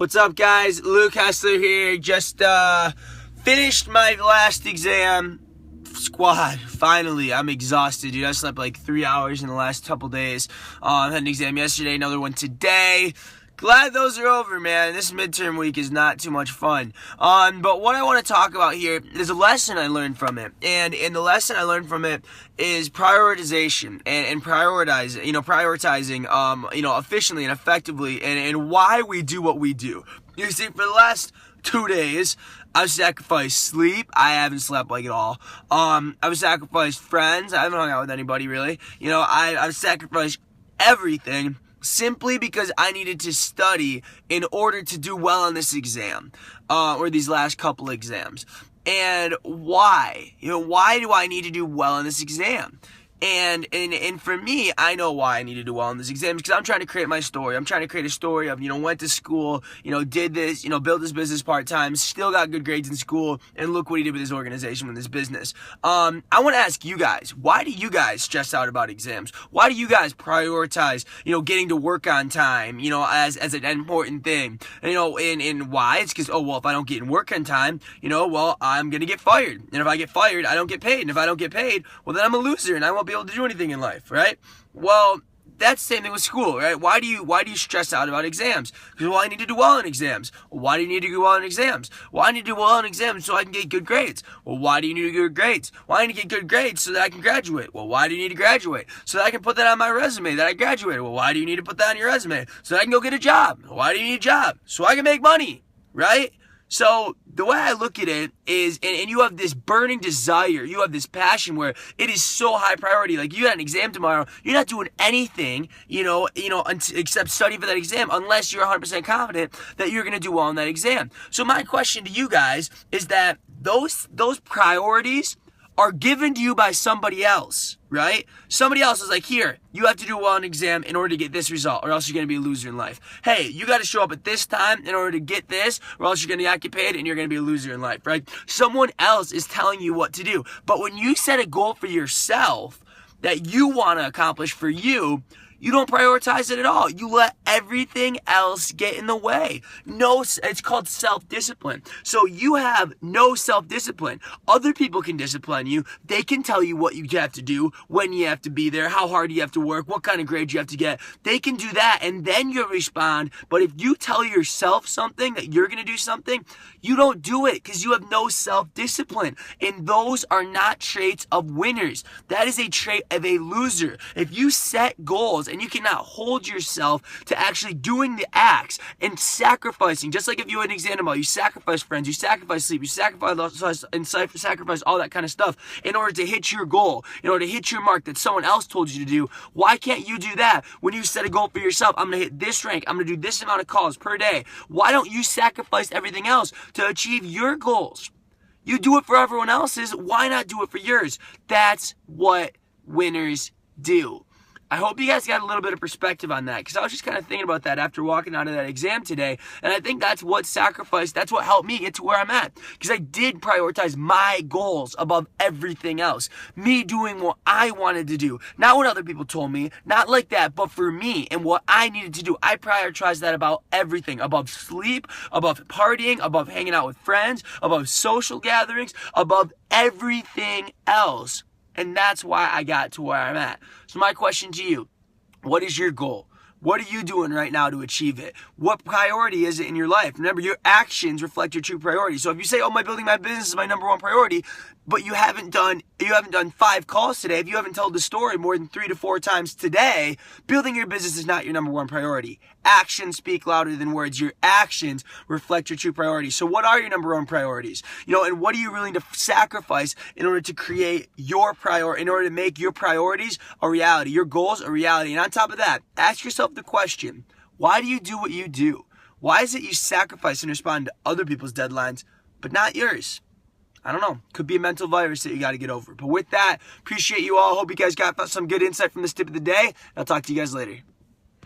What's up, guys? Luke Hessler here. Just finished my last exam. Squad. Finally, I'm exhausted, dude. I slept like 3 hours in the last couple days. Had an exam yesterday, another one today. Glad those are over, man. This midterm week is not too much fun. But what I want to talk about here is a lesson I learned from it. And the lesson I learned from it is prioritization and prioritizing, efficiently and effectively and why we do what we do. You see, for the last 2 days, I've sacrificed sleep. I haven't slept like at all. I've sacrificed friends. I haven't hung out with anybody really. I've sacrificed everything simply because I needed to study in order to do well on this exam, or these last couple exams. And why? Why do I need to do well on this exam? And for me, I know why I need to do well on this exam, because I'm trying to create my story. I'm trying to create a story of, went to school, did this, built this business part-time, still got good grades in school, and look what he did with his organization, with his business. I want to ask you guys, why do you guys stress out about exams? Why do you guys prioritize, getting to work on time, as an important thing? And why? It's because, if I don't get in work on time, I'm going to get fired. And if I get fired, I don't get paid. And if I don't get paid, well, then I'm a loser, and I won't be able to do anything in life, right? Well, that's the same thing with school, right? Why do you stress out about exams? Because, I need to do well in exams. Well, why do you need to do well in exams? Well, I need to do well in exams so I can get good grades. Well, why do you need to get good grades? Well, I need to get good grades so that I can graduate. Well, why do you need to graduate? So that I can put that on my resume that I graduated. Well, why do you need to put that on your resume? So that I can go get a job. Well, why do you need a job? So I can make money, right? So the way I look at it is, and you have this burning desire, you have this passion where it is so high priority. Like, you got an exam tomorrow, you're not doing anything, except study for that exam, unless you're 100% confident that you're going to do well on that exam. So my question to you guys is that those priorities are given to you by somebody else, right? Somebody else is like, here, you have to do well on an exam in order to get this result, or else you're going to be a loser in life. Hey, you got to show up at this time in order to get this, or else you're going to not get paid and you're going to be a loser in life, right? Someone else is telling you what to do. But when you set a goal for yourself that you want to accomplish for you, you don't prioritize it at all. You let everything else get in the way. It's called self-discipline. So you have no self-discipline. Other people can discipline you. They can tell you what you have to do, when you have to be there, how hard you have to work, what kind of grades you have to get. They can do that, and then you respond. But if you tell yourself something, that you're going to do something, you don't do it because you have no self-discipline. And those are not traits of winners. That is a trait of a loser. If you set goals and you cannot hold yourself to actually doing the acts and sacrificing, just like if you had an exam tomorrow, you sacrifice friends, you sacrifice sleep, you sacrifice all that kind of stuff in order to hit your goal, in order to hit your mark that someone else told you to do. Why can't you do that when you set a goal for yourself? I'm going to hit this rank. I'm going to do this amount of calls per day. Why don't you sacrifice everything else to achieve your goals? You do it for everyone else's. Why not do it for yours? That's what winners do. I hope you guys got a little bit of perspective on that, because I was just kind of thinking about that after walking out of that exam today, and I think that's what helped me get to where I'm at, because I did prioritize my goals above everything else. Me doing what I wanted to do, not what other people told me, not like that, but for me and what I needed to do. I prioritized that above everything, above sleep, above partying, above hanging out with friends, above social gatherings, above everything else. And that's why I got to where I'm at. So my question to you, what is your goal? What are you doing right now to achieve it? What priority is it in your life? Remember, your actions reflect your true priority. So if you say, building my business is my number one priority, but you haven't done 5 calls today, if you haven't told the story more than 3 to 4 times today, building your business is not your number one priority. Actions speak louder than words. Your actions reflect your true priorities. So what are your number one priorities? And what are you willing to sacrifice in order to create in order to make your priorities a reality, your goals a reality? And on top of that, ask yourself the question, why do you do what you do? Why is it you sacrifice and respond to other people's deadlines, but not yours? I don't know. Could be a mental virus that you got to get over. But with that, appreciate you all. Hope you guys got some good insight from this tip of the day. I'll talk to you guys later.